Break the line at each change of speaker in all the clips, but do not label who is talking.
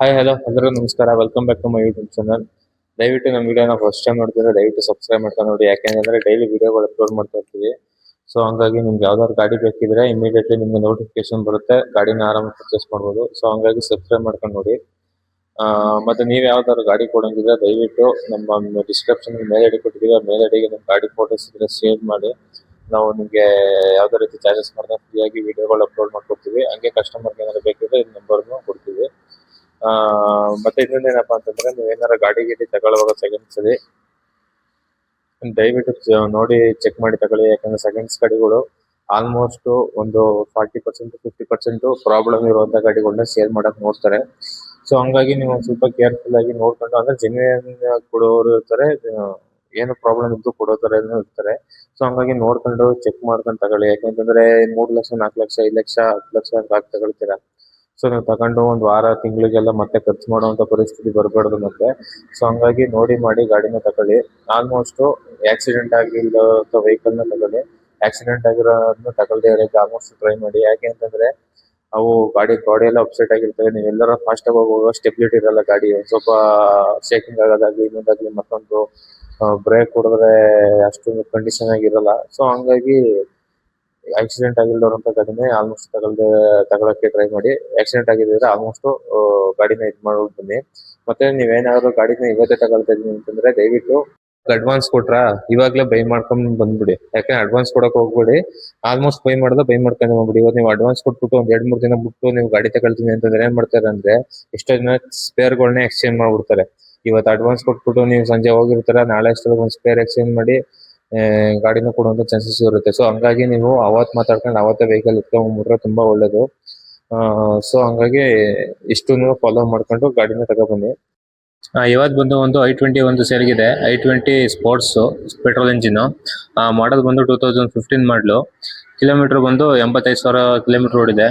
Hi hello ಎಲ್ಲರಿಗೂ ನಮಸ್ಕಾರ. Welcome back to my YouTube channel. ದಯವಿಟ್ಟು ನಮ್ಮ ವಿಡಿಯೋನ ಫಸ್ಟ್ ಟೈಮ್ ನೋಡ್ತಿದ್ರೆ ದಯವಿಟ್ಟು ಸಬ್ಸ್ಕ್ರೈಬ್ ಮಾಡ್ಕೊಂಡು ನೋಡಿ. ಯಾಕೆಂದ್ರೆ ಡೈಲಿ ವಿಡಿಯೋಗಳು ಅಪ್ಲೋಡ್ ಮಾಡ್ತಾ ಇರ್ತೀವಿ. ಸೊ ಹಂಗಾಗಿ ನಿಮ್ಗೆ ಯಾವ್ದಾದ್ರು ಗಾಡಿ ಬೇಕಿದ್ರೆ ಇಮಿಡಿಯೇಟ್ಲಿ ನಿಮ್ಗೆ ನೋಟಿಫಿಕೇಶನ್ ಬರುತ್ತೆ, ಗಾಡಿನ ಆರಾಮಾಗಿ ಪರ್ಚೇಸ್ ಮಾಡ್ಬೋದು. ಸೊ ಹಂಗಾಗಿ ಸಬ್ಸ್ಕ್ರೈಬ್ ಮಾಡ್ಕೊಂಡು ನೋಡಿ. ಮತ್ತೆ ನೀವು ಯಾವ್ದಾದ್ರು ಗಾಡಿ ಕೊಡಂಗಿದ್ರೆ ದಯವಿಟ್ಟು ನಮ್ಮ ಡಿಸ್ಕ್ರಿಪ್ಷನ್ ಮೇಲ್ ಐಡಿ ಕೊಟ್ಟಿದ್ದೀವಿ, ಆ ಮೇಲ್ ಐಡಿಗೆ ನಿಮ್ಮ ಗಾಡಿ ಫೋಟೋಸ್ ಇದ್ರೆ ಶೇರ್ ಮಾಡಿ. ನಾವು ನಿಮಗೆ ಯಾವುದೇ ರೀತಿ ಚಾರ್ಜಸ್ ಮಾಡಿದ್ರೆ ಫ್ರೀಯಾಗಿ ವಿಡಿಯೋಗಳು ಅಪ್ಲೋಡ್ ಮಾಡ್ಕೊಡ್ತೀವಿ. ಹಂಗೆ ಕಸ್ಟಮರ್ಗೆ ಏನಾದ್ರು ಬೇಕಿದ್ರೆ ಈ ನಂಬರ್ನು ಕೊಡ್ತೀವಿ. ಮತ್ತೆ ಇನ್ನೊಂದೇನಪ್ಪಾ ಅಂತಂದ್ರೆ ನೀವು ಏನಾರ ಗಾಡಿ ತಗೊಳ್ಳುವಾಗ ಸೆಕೆಂಡ್ಸ್ ಅಲ್ಲಿ ದಯವಿಟ್ಟು ನೋಡಿ ಚೆಕ್ ಮಾಡಿ ತಗೊಳ್ಳಿ. ಯಾಕಂದ್ರೆ ಸೆಕೆಂಡ್ಸ್ ಗಾಡಿಗಳು ಆಲ್ಮೋಸ್ಟ್ ಒಂದು 40% 50% ಪ್ರಾಬ್ಲಮ್ ಇರುವಂತ ಗಾಡಿಗಳನ್ನ ಸೇಲ್ ಮಾಡಕ್ ನೋಡ್ತಾರೆ. ಸೊ ಹಂಗಾಗಿ ನೀವು ಒಂದ್ ಸ್ವಲ್ಪ ಕೇರ್ಫುಲ್ ಆಗಿ ನೋಡ್ಕೊಂಡು, ಅಂದ್ರೆ ಜೆನ್ಯೂನ್ ಕೊಡೋರು ಇರ್ತಾರೆ, ಏನು ಪ್ರಾಬ್ಲಮ್ ಇದ್ದು ಕೊಡೋ ತರ ಇರ್ತಾರೆ. ಸೊ ಹಂಗಾಗಿ ನೋಡ್ಕೊಂಡು ಚೆಕ್ ಮಾಡ್ಕೊಂಡು ತಗೊಳ್ಳಿ. ಯಾಕಂತಂದ್ರೆ 3 ಲಕ್ಷ 4 ಲಕ್ಷ 5 ಲಕ್ಷ 10 ಲಕ್ಷ ಅಂತ ತಗೊಳ್ತೀರಾ. ಸೊ ನೀವು ತಗೊಂಡು ಒಂದ್ ವಾರ ತಿಂಗಳಿಗೆಲ್ಲ ಮತ್ತೆ ಖರ್ಚು ಮಾಡುವಂತ ಪರಿಸ್ಥಿತಿ ಬರಬಾರ್ದು ಮತ್ತೆ. ಸೊ ಹಂಗಾಗಿ ನೋಡಿ ಮಾಡಿ ಗಾಡಿನ ತಗೊಳ್ಳಿ. ಆಲ್ಮೋಸ್ಟ್ ಆಕ್ಸಿಡೆಂಟ್ ಆಗಿರೋ ವೆಹಿಕಲ್ ನ ತಗೊಳ್ಳಿ. ಆಕ್ಸಿಡೆಂಟ್ ಆಗಿರೋದನ್ನ ತಗೊಳ್ದೇ ಇರೋಕೆ ಆಲ್ಮೋಸ್ಟ್ ಟ್ರೈ ಮಾಡಿ. ಯಾಕೆ ಅಂತಂದ್ರೆ ಅವು ಬಾಡಿ ಎಲ್ಲ ಅಪ್ಸೆಟ್ ಆಗಿರ್ತವೆ. ನೀವೆಲ್ಲರ ಫಾಸ್ಟ್ ಆಗಿ ಹೋಗುವಾಗ ಸ್ಟೆಬಿಲಿಟಿ ಇರಲ್ಲ ಗಾಡಿ, ಒಂದ್ ಸ್ವಲ್ಪ ಶೇಕಿಂಗ್ ಆಗೋದಾಗ್ಲಿ ಇನ್ನೊಂದಾಗ್ಲಿ ಮತ್ತೊಂದು. ಬ್ರೇಕ್ ಹೊಡೆದ್ರೆ ಅಷ್ಟೊಂದು ಕಂಡೀಷನ್ ಆಗಿರಲ್ಲ. ಸೊ ಹಂಗಾಗಿ ಆಕ್ಸಿಡೆಂಟ್ ಆಗಿಲ್ದವ್ರಂತ ಗಾಡಿನೇ ಆಲ್ಮೋಸ್ಟ್ ತಗೊಳಕ್ಕೆ ಟ್ರೈ ಮಾಡಿ. ಆಕ್ಸಿಡೆಂಟ್ ಆಗಿದ್ರೆ ಆಲ್ಮೋಸ್ಟ್ ಗಾಡಿನ ಇದ್ ಮಾಡ್ಬಿಟ್ಟು ಬನ್ನಿ. ಮತ್ತೆ ನೀವೇನಾದ್ರು ಗಾಡಿನ ಇವತ್ತೇ ತಗೊಳ್ತಾ ಇದೀನಿ ಅಂತಂದ್ರೆ ದಯವಿಟ್ಟು ಅಡ್ವಾನ್ಸ್ ಕೊಟ್ರಾ ಇವಾಗ್ಲೇ ಬೈ ಮಾಡ್ಕೊಂಡ್ ಬಂದ್ಬಿಡಿ. ಯಾಕಂದ್ರೆ ಅಡ್ವಾನ್ಸ್ ಕೊಡಕ್ ಹೋಗ್ಬೇಡಿ. ಆಲ್ಮೋಸ್ಟ್ ಬೈ ಮಾಡ್ಕೊಂಡು ಹೋಗ್ಬಿಡಿ. ಇವತ್ತು ನೀವು ಅಡ್ವಾನ್ಸ್ ಕೊಟ್ಬಿಟ್ಟು ಒಂದ್ 2-3 ದಿನ ಬಿಟ್ಟು ನೀವು ಗಾಡಿ ತಗೊಳ್ತೀನಿ ಅಂತಂದ್ರೆ ಏನ್ ಮಾಡ್ತಾರೆ ಅಂದ್ರೆ ಎಷ್ಟೋ ಜನ ಸ್ಪೇರ್ಗಳನ್ನ ಎಕ್ಸ್ಚೇಂಜ್ ಮಾಡ್ಬಿಡ್ತಾರೆ. ಇವತ್ತು ಅಡ್ವಾನ್ಸ್ ಕೊಟ್ಬಿಟ್ಟು ನೀವು ಸಂಜೆ ಹೋಗಿರ್ತಾರ, ನಾಳೆ ಅಷ್ಟೊಳಗೆ ಒಂದು ಸ್ಪೇರ್ ಎಕ್ಸ್ಚೇಂಜ್ ಮಾಡಿ ಗಾಡಿನ ಕೊಡುವಂತ ಚಾನ್ಸಸ್ ಇರುತ್ತೆ. ಸೊ ಹಂಗಾಗಿ ನೀವು ಅವತ್ ಮಾತಾಡ್ಕೊಂಡು ಅವತ್ತೇ ವೆಹಿಕಲ್ ಇಟ್ಕೊಂಡ್ಬಿಟ್ರೆ ತುಂಬಾ ಒಳ್ಳೇದು. ಸೊ ಹಂಗಾಗಿ ಇಷ್ಟು ನೀವು ಫಾಲೋ ಮಾಡ್ಕೊಂಡು ಗಾಡಿನ ತಗೊಬನ್ನಿ. ಇವತ್ತು ಬಂದು ಒಂದು i20 ಒಂದು ಸೇಲ್ಗಿದೆ. i20 ಸ್ಪೋರ್ಟ್ಸ್ ಪೆಟ್ರೋಲ್ ಇಂಜಿನ್, ಮಾಡಲ್ ಬಂದು 2015 ಮಾಡಲು. ಕಿಲೋಮೀಟರ್ ಬಂದು 85,000 ಕಿಲೋಮೀಟರ್ ಓಡಿದೆ.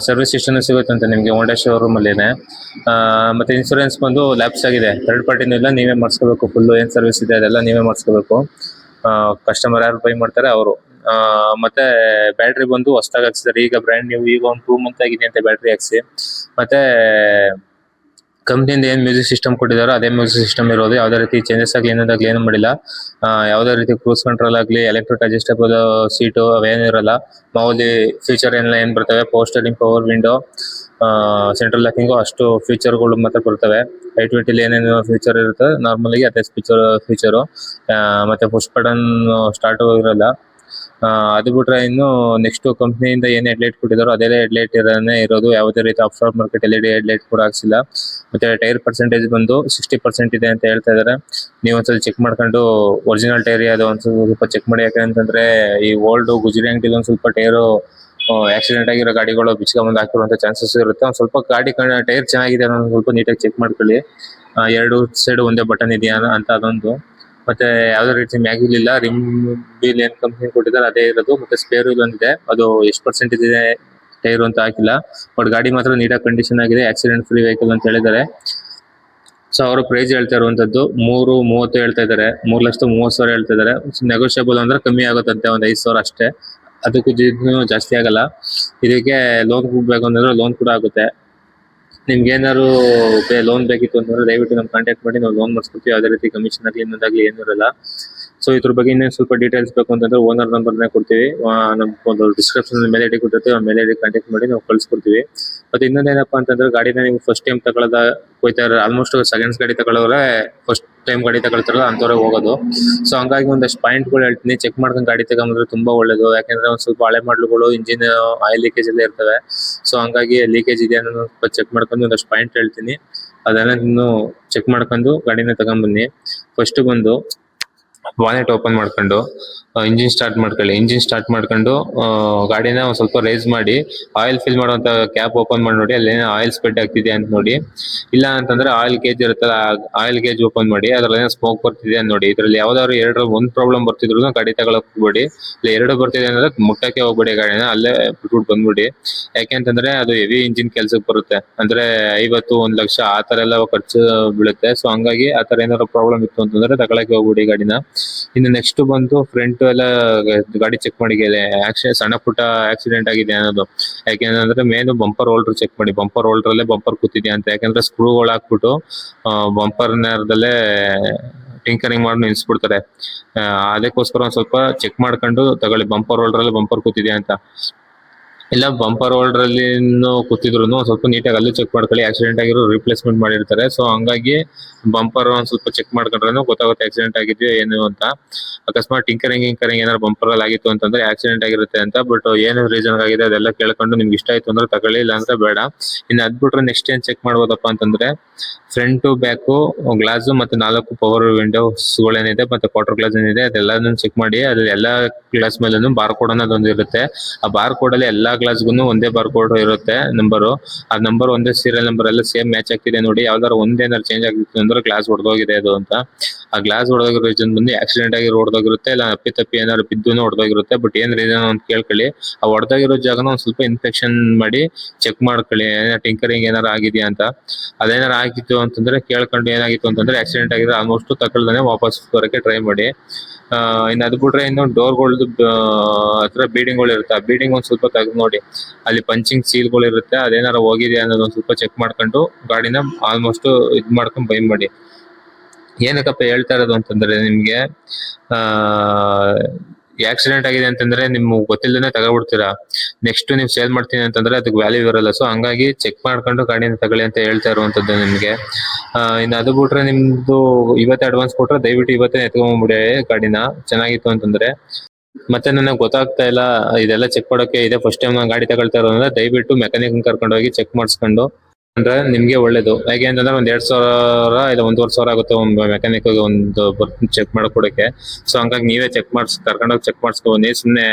ಸರ್ವಿಸ್ ಸ್ಟೇಷನ್ ಸಿಗುತ್ತಂತೆ ನಿಮಗೆ ಹೋಂಡಾ ಶೋರೂಮ್ ಅಲ್ಲಿನೆ. ಮತ್ತೆ ಇನ್ಸೂರೆನ್ಸ್ ಬಂದು ಲ್ಯಾಪ್ಸ್ ಆಗಿದೆ, ಥರ್ಡ್ ಪಾರ್ಟಿನೂ ಇಲ್ಲ, ನೀವೇ ಮಾಡಿಸ್ಕೋಬೇಕು. ಫುಲ್ ಏನ್ ಸರ್ವಿಸ್ ಇದೆ ಅದೆಲ್ಲ ನೀವೇ ಮಾಡಿಸ್ಕೋಬೇಕು. ಕಸ್ಟಮರ್ ಯಾರು ಬೈ ಮಾಡ್ತಾರೆ ಅವರು. ಮತ್ತೆ ಬ್ಯಾಟ್ರಿ ಬಂದು ಹೊಸದಾಗಿ ಹಾಕ್ಸಿದ್ದಾರೆ, ಈಗ ಬ್ರ್ಯಾಂಡ್ ನ್ಯೂ. ಈಗ ಒಂದು 2 ಮಂತ್ ಆಗಿದೆ ಅಂತ ಬ್ಯಾಟ್ರಿ ಹಾಕ್ಸಿ. ಮತ್ತೆ ಕಂಪ್ನಿಯಿಂದ ಏನ್ ಮ್ಯೂಸಿಕ್ ಸಿಸ್ಟಮ್ ಕೊಟ್ಟಿದಾರೋ ಅದೇ ಮ್ಯೂಸಿಕ್ ಸಿಸ್ಟಮ್ ಇರೋದು. ಯಾವ್ದೇ ರೀತಿ ಚೇಂಜಸ್ ಆಗ್ಲಿ ಏನದಾಗ್ಲಿ ಏನು ಮಾಡಿಲ್ಲ. ಯಾವ್ದೇ ರೀತಿ ಕ್ರೂಸ್ ಕಂಟ್ರೋಲ್ ಆಗ್ಲಿ, ಎಲೆಕ್ಟ್ರಿಕ್ ಅಡ್ಜಸ್ಟಬಲ್ ಸೀಟು ಅವೇನು ಇರಲ್ಲ. ಮಾಮೂಲಿ ಫೀಚರ್ ಏನ್ ಬರ್ತವೆ, power steering, power window, central locking, ಅಷ್ಟು ಫೀಚರ್ಗಳು ಮಾತ್ರ ಬರ್ತವೆ. i20 ಏನೇನು ಫೀಚರ್ ಇರುತ್ತೆ ನಾರ್ಮಲ್ ಆಗಿ ಅದೇ ಫೀಚರು. ಮತ್ತೆ ಪುಷ್ ಬಟನ್ ಸ್ಟಾರ್ಟ್ ಇರಲ್ಲ. ಅದು ಬಿಟ್ರೆ ಇನ್ನು ನೆಕ್ಸ್ಟ್ ಕಂಪ್ನಿಯಿಂದ ಏನ್ ಹೆಡ್ಲೈಟ್ ಕೊಟ್ಟಿದಾರೋ ಅದೇ ಹೆಡ್ಲೈಟ್ ಇರೋದು. ಯಾವುದೇ ರೀತಿ ಆಫ್ಟರ್ ಮಾರ್ಕೆಟ್ LED ಹೆಡ್ಲೈಟ್ ಕೂಡ ಹಾಕ್ಸಿಲ್ಲ. ಮತ್ತೆ ಟೈರ್ ಪರ್ಸೆಂಟೇಜ್ ಬಂದು 60% ಇದೆ ಅಂತ ಹೇಳ್ತಾ ಇದಾರೆ. ನೀವು ಒಂದ್ಸಲ ಚೆಕ್ ಮಾಡ್ಕೊಂಡು ಒರಿಜಿನಲ್ ಟೈರ್ ಯಾವ್ದು ಒಂದ್ ಸ್ವಲ್ಪ ಚೆಕ್ ಮಾಡಿ. ಯಾಕಂತಂದ್ರೆ ಈ ಓಲ್ಡ್ ಗುಜರಿ ಅಂಗಡಿಲಿ ಒಂದ್ ಸ್ವಲ್ಪ ಟೈರು ಆಕ್ಸಿಡೆಂಟ್ ಆಗಿರೋ ಗಾಡಿಗಳು ಬಿಚ್ಕೊಂಡ್ ಹಾಕಿರುವಂತ ಚಾನ್ಸಸ್ ಇರುತ್ತೆ. ಒಂದ್ ಸ್ವಲ್ಪ ಗಾಡಿ ಟೈರ್ ಚೆನ್ನಾಗಿದೆ ಅನ್ನೋದು ಸ್ವಲ್ಪ ನೀಟಾಗಿ ಚೆಕ್ ಮಾಡ್ಕೊಳ್ಳಿ. 2 ಸೈಡ್ ಒಂದೇ ಬಟನ್ ಇದೆಯಾ ಅಂತ ಅದೊಂದು. ಮತ್ತೆ ಯಾವ್ದೇ ರೀತಿ ಮ್ಯಾಗ್ವಿಲ್ ಇಲ್ಲ. ರಿಮ್ ವೀಲ್ ಏನ್ ಕಂಪ್ನಿ ಕೊಟ್ಟಿದ್ದಾರೆ ಅದೇ ಇರೋದು. ಮತ್ತೆ ಸ್ಪೇರ್ ವೀಲ್ ಒಂದಿದೆ, ಅದು ಎಷ್ಟು ಪರ್ಸೆಂಟೇಜ್ ಇದೆ ಟೈರ್ ಅಂತ ಹಾಕಿಲ್ಲ. ಬಟ್ ಗಾಡಿ ಮಾತ್ರ ನೀಟಾಗಿ ಕಂಡೀಷನ್ ಆಗಿದೆ, ಆಕ್ಸಿಡೆಂಟ್ ಫ್ರೀ ವೆಹಿಕಲ್ ಅಂತ ಹೇಳಿದ್ದಾರೆ. ಸೊ ಅವರು ಪ್ರೈಸ್ ಹೇಳ್ತಾ ಇರುವಂತದ್ದು 3.30 ಹೇಳ್ತಾ ಇದ್ದಾರೆ. 3,30,000 ಹೇಳ್ತಾ ಇದ್ದಾರೆ. ನೆಗೋಷಿಯಬಲ್ ಅಂದ್ರೆ ಕಮ್ಮಿ ಆಗುತ್ತಂತೆ, ಒಂದ್ 5,000 ಅಷ್ಟೇ. ಅದಕ್ಕೂ ಜಾಸ್ತಿ ಆಗಲ್ಲ. ಇದಕ್ಕೆ ಲೋನ್ ಬೇಕು ಅಂದ್ರೆ ಲೋನ್ ಕೂಡ ಆಗುತ್ತೆ. ನಿಮ್ಗೆ ಏನಾದ್ರು ಲೋನ್ ಬೇಕಿತ್ತು ಅಂತಂದ್ರೆ ದಯವಿಟ್ಟು ನಮ್ಗೆ ಕಾಂಟ್ಯಾಕ್ಟ್ ಮಾಡಿ, ನಾವು ಲೋನ್ ಮಾಡಿಸ್ಕೊಡ್ತೀವಿ. ಯಾವುದೇ ರೀತಿ ಕಮಿಷನ್ ಆಗ್ಲಿ ಇನ್ನೊಂದಾಗ್ಲಿ ಏನು ಇರಲ್ಲ. ಸೊ ಇದ್ರ ಬಗ್ಗೆ ಇನ್ನೇನು ಸ್ವಲ್ಪ ಡೀಟೇಲ್ಸ್ ಬೇಕು ಅಂತಂದ್ರೆ ಓನರ್ ನಂಬರ್ನೇ ಕೊಡ್ತೀವಿ. ನಮ್ಗೊಂದು ಡಿಸ್ಕ್ರಿಪ್ಷನ್ ಮೇಲ್ ಐಡಿ ಕೊಟ್ಟಿರ್ತೀವಿ, ಆ ಮೇಲ್ ಐಡಿ ಕಾಂಟ್ಯಾಕ್ಟ್ ಮಾಡಿ ನಾವು ಕಳ್ಸಿಕೊಡ್ತೀವಿ. ಮತ್ತೆ ಇನ್ನೊಂದೇನಪ್ಪಾ ಅಂತಂದ್ರೆ ಗಾಡಿನ ನೀವು ಫಸ್ಟ್ ಟೈಮ್ ತಗೊಳ್ಳೋದ ಹೋಯ್ತಾರೆ, ಆಲ್ಮೋಸ್ಟ್ ಸೆಕೆಂಡ್ಸ್ ಗಾಡಿ ತಗೊಳ್ಳೋರೆ ಫಸ್ಟ್ ಟೈಮ್ ಗಾಡಿ ತಗೊಳ್ತಾರಲ್ಲ ಅಂತವ್ರೆ ಹೋಗೋದು. ಸೊ ಹಂಗಾಗಿ ಒಂದಷ್ಟು ಪಾಯಿಂಟ್ಗಳು ಹೇಳ್ತೀನಿ, ಚೆಕ್ ಮಾಡ್ಕೊಂಡು ಗಾಡಿ ತಗೊಂಡ್ರೆ ತುಂಬಾ ಒಳ್ಳೇದು. ಯಾಕಂದ್ರೆ ಒಂದ್ ಸ್ವಲ್ಪ ಹಳೆ ಮಾಡ್ಲುಗಳು, ಇಂಜಿನ್ ಆಯಿಲ್ ಲೀಕೇಜ್ ಎಲ್ಲ ಇರ್ತವೆ. ಸೊ ಹಂಗಾಗಿ ಲೀಕೇಜ್ ಇದೆ ಅನ್ನೋದು ಚೆಕ್ ಮಾಡ್ಕೊಂಡು ಒಂದಷ್ಟು ಪಾಯಿಂಟ್ ಹೇಳ್ತೀನಿ, ಅದೆಲ್ಲ ಇನ್ನು ಚೆಕ್ ಮಾಡ್ಕೊಂಡು ಗಾಡಿನ ತಗೊಂಡ್ಬನ್ನಿ. ಫಸ್ಟ್ ಬಂದು ಬಾನೆಟ್ ಓಪನ್ ಮಾಡ್ಕೊಂಡು ಇಂಜಿನ್ ಸ್ಟಾರ್ಟ್ ಮಾಡ್ಕೊಳ್ಳಿ. ಇಂಜಿನ್ ಸ್ಟಾರ್ಟ್ ಮಾಡ್ಕೊಂಡು ಗಾಡಿನ ಒಂದ್ ಸ್ವಲ್ಪ ರೈಸ್ ಮಾಡಿ ಆಯಿಲ್ ಫಿಲ್ ಮಾಡುವಂತ ಕ್ಯಾಪ್ ಓಪನ್ ಮಾಡಿ ನೋಡಿ, ಅಲ್ಲಿ ಆಯಿಲ್ ಸ್ಪ್ರೆಡ್ ಆಗ್ತಿದೆ ಅಂತ ನೋಡಿ. ಇಲ್ಲ ಅಂತಂದ್ರೆ ಆಯಿಲ್ ಗೇಜ್ ಇರುತ್ತಲ್ಲ, ಆಯಿಲ್ ಗೇಜ್ ಓಪನ್ ಮಾಡಿ ಅದ್ರಲ್ಲಿ ಸ್ಮೋಕ್ ಬರ್ತಿದೆ ಅಂತ ನೋಡಿ. ಇದ್ರಲ್ಲಿ ಯಾವ್ದಾದ್ರು 2 ಒಂದ್ ಪ್ರಾಬ್ಲಮ್ ಬರ್ತಿದ್ರು ಗಾಡಿ ತಗೊಳಕ್ ಹೋಗ್ಬೇಡಿ. ಇಲ್ಲ 2 ಬರ್ತಿದೆ ಅಂದ್ರೆ ಮುಟ್ಟಕ್ಕೆ ಹೋಗ್ಬೇಡಿ, ಗಾಡಿನ ಅಲ್ಲೇ ಬಿಟ್ಬಿಟ್ಟು ಬಂದ್ಬಿಡಿ. ಯಾಕೆಂತಂದ್ರೆ ಅದು ಹೆವಿ ಇಂಜಿನ್ ಕೆಲ್ಸಕ್ಕೆ ಬರುತ್ತೆ. ಅಂದ್ರೆ 50-1 ಲಕ್ಷ ಆ ತರ ಎಲ್ಲ ಖರ್ಚು ಬೀಳುತ್ತೆ. ಸೊ ಹಂಗಾಗಿ ಆ ತರ ಏನಾದ್ರು ಪ್ರಾಬ್ಲಮ್ ಇತ್ತು ಅಂತಂದ್ರೆ ತಗೊಳಕ್ಕೆ ಹೋಗ್ಬಿಡಿ ಗಾಡಿನ. ಇನ್ನು ನೆಕ್ಸ್ಟ್ ಬಂದು ಫ್ರಂಟ್ ಎಲ್ಲ ಗಾಡಿ ಚೆಕ್ ಮಾಡಿ ಸಣ್ಣ ಪುಟ್ಟ ಆಕ್ಸಿಡೆಂಟ್ ಆಗಿದೆ ಅನ್ನೋದು. ಯಾಕೆಂದ್ರೆ ಮೇನ್ ಬಂಪರ್ ಹೋಲ್ಡರ್ ಚೆಕ್ ಮಾಡಿ, ಬಂಪರ್ ಹೋಲ್ಡರ್ ಅಲ್ಲೇ ಬಂಪರ್ ಕೂತಿದ್ಯಾ ಅಂತ. ಯಾಕಂದ್ರೆ ಸ್ಕ್ರೂಗಳು ಹಾಕ್ಬಿಟ್ಟು ಬಂಪರ್ ನೇರದಲ್ಲೇ ಟಿಂಕರಿಂಗ್ ಮಾಡಿ ನಿಲ್ಸ್ಬಿಡ್ತಾರೆ. ಅದಕ್ಕೋಸ್ಕರ ಒಂದ್ ಸ್ವಲ್ಪ ಚೆಕ್ ಮಾಡ್ಕೊಂಡು ತಗೊಳ್ಳಿ, ಬಂಪರ್ ಹೋಲ್ಡರ್ ಅಲ್ಲಿ ಬಂಪರ್ ಕೂತಿದ್ಯಾ ಅಂತ. ಇಲ್ಲ ಬಂಪರ್ ಹೋಲ್ಡರ್ ಅಲ್ಲಿ ಕೂತಿದ್ರು ಸ್ವಲ್ಪ ನೀಟಾಗಿ ಅಲ್ಲೂ ಚೆಕ್ ಮಾಡ್ಕೊಳ್ಳಿ. ಆಕ್ಸಿಡೆಂಟ್ ಆಗಿರೋ ರಿಪ್ಲೇಸ್ಮೆಂಟ್ ಮಾಡಿರ್ತಾರೆ. ಸೊ ಹಂಗಾಗಿ ಬಂಪರ್ ಒಂದ್ ಸ್ವಲ್ಪ ಚೆಕ್ ಮಾಡ್ಕೊಂಡ್ರೆ ಗೊತ್ತಾಗುತ್ತೆ ಆಕ್ಸಿಡೆಂಟ್ ಆಗಿದೆಯೋ ಏನು ಅಂತ. ಅಕಸ್ಮಾತ್ ಟಿಂಕರಿಂಗ್ ಏನಾದ್ರು ಬಂಪರ್ ಅಲ್ಲಿ ಆಗಿತ್ತು ಅಂತಂದ್ರೆ ಆಕ್ಸಿಡೆಂಟ್ ಆಗಿರುತ್ತೆ ಅಂತ. ಬಟ್ ಏನು ರೀಸನ್ ಆಗಿದೆ ಅದೆಲ್ಲ ಕೇಳ್ಕೊಂಡು ನಿಮ್ಗೆ ಇಷ್ಟ ಆಯ್ತು ಅಂದ್ರೆ ತಗೊಳ್ಳಿ, ಇಲ್ಲ ಅಂದ್ರೆ ಬೇಡ. ಇನ್ನು ಅದ್ಬಿಟ್ರೆ ನೆಕ್ಸ್ಟ್ ಏನ್ ಚೆಕ್ ಮಾಡ್ಬೋದಪ್ಪ ಅಂತಂದ್ರೆ ಫ್ರಂಟ್ ಬ್ಯಾಕ್ ಗ್ಲಾಸ್ ಮತ್ತೆ 4 ಪವರ್ ವಿಂಡೋಸ್ ಗಳೇನಿದೆ ಮತ್ತೆ ಕ್ವಾರ್ಟರ್ ಗ್ಲಾಸ್ ಏನಿದೆ ಅದೆಲ್ಲ ಚೆಕ್ ಮಾಡಿ. ಅದ್ರಲ್ಲಿ ಎಲ್ಲಾ ಗ್ಲಾಸ್ ಮೇಲೂ ಬಾರ್ ಕೋಡ್ ಅನ್ನೋದು ಇರುತ್ತೆ. ಆ ಬಾರ್ ಕೋಡ್ ಅಲ್ಲಿ ಎಲ್ಲಾ ಗ್ಲಾಸ್ಗೂ ಒಂದೇ ಬಾರ್ ಕೋಡ್ ಇರುತ್ತೆ, ನಂಬರ್. ಆ ನಂಬರ್ ಒಂದೇ ಸೀರಿಯಲ್ ನಂಬರ್ ಎಲ್ಲ ಸೇಮ್ ಮ್ಯಾಚ್ ಆಗ್ತಿದೆ ನೋಡಿ. ಯಾವ್ದಾರು ಒಂದೇನಾದ್ರು ಚೇಂಜ್ ಆಗಿತ್ತು ಅಂದ್ರೆ ಗ್ಲಾಸ್ ಹೊಡೆದೋಗಿದೆ ಅದು ಅಂತ. ಆ ಗ್ಲಾಸ್ ಹೊಡೆದೋಗಿರೋ ರೀಸನ್ ಬಂದು ಆಕ್ಸಿಡೆಂಟ್ ಆಗಿ ಹೊಡೆದೋಗಿರುತ್ತೆ, ಇಲ್ಲ ಅಪ್ಪಿ ಏನಾದ್ರು ಬಿದ್ದು ಹೊಡೆದೋಗಿರುತ್ತೆ. ಬಟ್ ಏನ್ ರೀಸನ್ ಅಂತ ಕೇಳ್ಕೊಳ್ಳಿ. ಆ ಹೊಡೆದೋಗಿರೋ ಜಾಗನ ಒಂದ್ ಸ್ವಲ್ಪ ಇನ್ಫೆಕ್ಷನ್ ಮಾಡಿ ಚೆಕ್ ಮಾಡ್ಕೊಳ್ಳಿ, ಟಿಂಕರಿಂಗ್ ಏನಾರು ಆಗಿದೆಯಾ ಅಂತ. ಅದೇನಾರು ಆಗಿತ್ತು ಅಂತಂದ್ರೆ ಕೇಳ್ಕೊಂಡು ಏನಾಗಿತ್ತು ಅಂತಂದ್ರೆ ಆಕ್ಸಿಡೆಂಟ್ ಆಗಿದ್ರೆ ಆಲ್ಮೋಸ್ಟ್ ತಗೊಳ್ದಾನೆ ವಾಪಸ್ ಬರೋಕೆ ಟ್ರೈ ಮಾಡಿ. ಇನ್ನು ಅದ್ ಬಿಟ್ರೆ ಇನ್ನು ಡೋರ್ಗಳದ್ದು ಹತ್ರ ಬೀಡಿಂಗ್ಗಳು ಇರುತ್ತೆ. ಆ ಬೀಡಿಂಗ್ ಒಂದ್ ಸ್ವಲ್ಪ ತೆಗೆದು ನೋಡಿ, ಅಲ್ಲಿ ಪಂಚಿಂಗ್ ಸೀಲ್ಗಳು ಇರುತ್ತೆ. ಅದೇನಾರು ಹೋಗಿದೆ ಅನ್ನೋದು ಒಂದ್ ಸ್ವಲ್ಪ ಚೆಕ್ ಮಾಡ್ಕೊಂಡು ಗಾಡಿನ ಆಲ್ಮೋಸ್ಟ್ ಇದ್ ಮಾಡ್ಕೊಂಡು ಬೈ ಮಾಡಿ. ಏನಕ್ಕಪ್ಪ ಹೇಳ್ತಾ ಇರೋದು ಅಂತಂದ್ರೆ ನಿಮ್ಗೆ ಆಕ್ಸಿಡೆಂಟ್ ಆಗಿದೆ ಅಂತಂದ್ರೆ ನಿಮ್ಗೆ ಗೊತ್ತಿಲ್ಲದೇ ತಗೊಬಿಡ್ತೀರಾ. ನೆಕ್ಸ್ಟ್ ನೀವು ಸೇಲ್ ಮಾಡ್ತೀನಿ ಅಂತಂದ್ರೆ ಅದಕ್ಕೆ ವ್ಯಾಲ್ಯೂ ಇರಲ್ಲ. ಸೊ ಹಂಗಾಗಿ ಚೆಕ್ ಮಾಡ್ಕೊಂಡು ಗಾಡಿನ ತಗೊಳ್ಳಿ ಅಂತ ಹೇಳ್ತಾ ಇರುವಂತದ್ದು ನಿಮ್ಗೆ. ಇನ್ನು ಅದು ಬಿಟ್ರೆ ನಿಮ್ದು ಇವತ್ತೇ ಅಡ್ವಾನ್ಸ್ ಕೊಟ್ರೆ ದಯವಿಟ್ಟು ಇವತ್ತೇ ಎತ್ಕೊಂಡ್ಬಿಡಿ ಗಾಡಿನ, ಚೆನ್ನಾಗಿತ್ತು ಅಂತಂದ್ರೆ. ಮತ್ತೆ ನನಗೆ ಗೊತ್ತಾಗ್ತಾ ಇಲ್ಲ ಇದೆಲ್ಲ ಚೆಕ್ ಮಾಡೋಕೆ, ಇದೇ ಫಸ್ಟ್ ಟೈಮ್ ನಾನು ಗಾಡಿ ತಗೊಳ್ತಾ ಇರೋದ್ರೆ ದಯವಿಟ್ಟು ಮೆಕ್ಯಾನಿಕ್ ಕರ್ಕೊಂಡು ಹೋಗಿ ಚೆಕ್ ಮಾಡಿಸ್ಕೊಂಡು ಅಂದ್ರೆ ನಿಮ್ಗೆ ಒಳ್ಳೇದು. ಹೇಗೆ ಅಂತಂದ್ರೆ ಒಂದ್ 2,000 ಇಲ್ಲ 1,500 ಆಗುತ್ತೆ ಒಂದು ಮೆಕ್ಯಾನಿಕ್ ಒಂದು ಚೆಕ್ ಮಾಡ್ಕೊಡಕ್ಕೆ. ಸೊ ಹಂಗಾಗಿ ನೀವೇ ಕರ್ಕೊಂಡೋಗಿ ಚೆಕ್ ಮಾಡಿಸ್ಕೊಂಡು ಸುಮ್ನೆ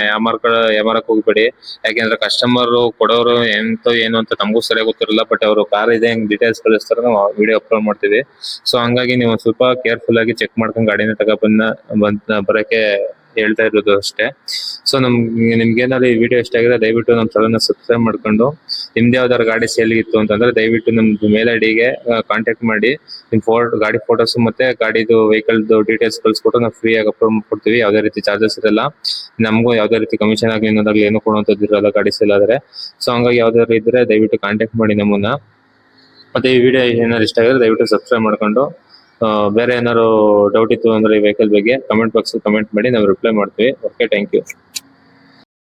ಯಾಮಾರಕ್ ಹೋಗ್ಬೇಡಿ. ಯಾಕೆಂದ್ರೆ ಕಸ್ಟಮರ್ ಕೊಡೋರು ಏನು ಅಂತ ನಮಗೂ ಸರಿಯಾಗಿ ಗೊತ್ತಿರಲ್ಲ. ಬಟ್ ಅವರು ಕಾರ್ ಇದೆ ಹೆಂಗ್ ಡೀಟೇಲ್ಸ್ ಕಳಿಸ್ತಾರೆ, ನಾವು ವಿಡಿಯೋ ಅಪ್ಲೋಡ್ ಮಾಡ್ತೀವಿ. ಸೊ ಹಂಗಾಗಿ ನೀವು ಸ್ವಲ್ಪ ಕೇರ್ಫುಲ್ ಆಗಿ ಚೆಕ್ ಮಾಡ್ಕೊಂಡು ಗಾಡಿನ ಬರಕ್ಕೆ ಹೇಳ್ತಾ ಇರೋದು ಅಷ್ಟೇ. ಸೊ ನಿಮ್ಗೇನಾದ್ರು ಈ ವಿಡಿಯೋ ಇಷ್ಟ ಆಗಿದೆ ದಯವಿಟ್ಟು ನಮ್ಮ ಚಾನಲ್ನ ಸಬ್ಸ್ಕ್ರೈಬ್ ಮಾಡ್ಕೊಂಡು, ನಿಮ್ದು ಯಾವ್ದಾದ್ರು ಗಾಡಿ ಸೇಲ್ ಇತ್ತು ಅಂತಂದ್ರೆ ದಯವಿಟ್ಟು ನಮ್ದು ಮೇಲ್ ಐಡಿಗೆ ಕಾಂಟ್ಯಾಕ್ಟ್ ಮಾಡಿ ನಿಮ್ ಗಾಡಿ ಫೋಟೋಸ್ ಮತ್ತೆ ಗಾಡಿದು ವೆಹಿಕಲ್ ಡೀಟೇಲ್ಸ್ ಕಳ್ಸಿಕೊಟ್ಟು ನಾವು ಫ್ರೀ ಆಗಿ ಅಪ್ಲೋಡ್ ಮಾಡ್ಕೊಡ್ತೀವಿ. ಯಾವುದೇ ರೀತಿ ಚಾರ್ಜಸ್ ಇರಲ್ಲ, ನಮಗೂ ಯಾವುದೇ ರೀತಿ ಕಮಿಷನ್ ಆಗಲಿ ಇನ್ನೊಂದಾಗ್ಲಿ ಏನು ಕೊಡುವಂತದ್ದು ಇರಲ್ಲ ಗಾಡಿ ಸೇಲ್ ಆದ್ರೆ. ಸೊ ಹಂಗಾಗಿ ಯಾವ್ದಾದ್ರು ಇದ್ರೆ ದಯವಿಟ್ಟು ಕಾಂಟ್ಯಾಕ್ಟ್ ಮಾಡಿ ನಮ್ಮನ್ನ. ಮತ್ತೆ ಈ ವಿಡಿಯೋ ಏನಾದ್ರು ಇಷ್ಟ ಆಗಿದ್ರೆ ದಯವಿಟ್ಟು ಸಬ್ಸ್ಕ್ರೈಬ್ ಮಾಡ್ಕೊಂಡು, ಬೇರೆ ಏನಾದ್ರು ಡೌಟ್ ಇತ್ತು ಅಂದ್ರೆ ಈ ವೆಹಿಕಲ್ ಬಗ್ಗೆ ಕಮೆಂಟ್ ಬಾಕ್ಸ್ ಕಮೆಂಟ್ ಮಾಡಿ, ನಾವು ರಿಪ್ಲೈ ಮಾಡ್ತೀವಿ. Okay, thank you.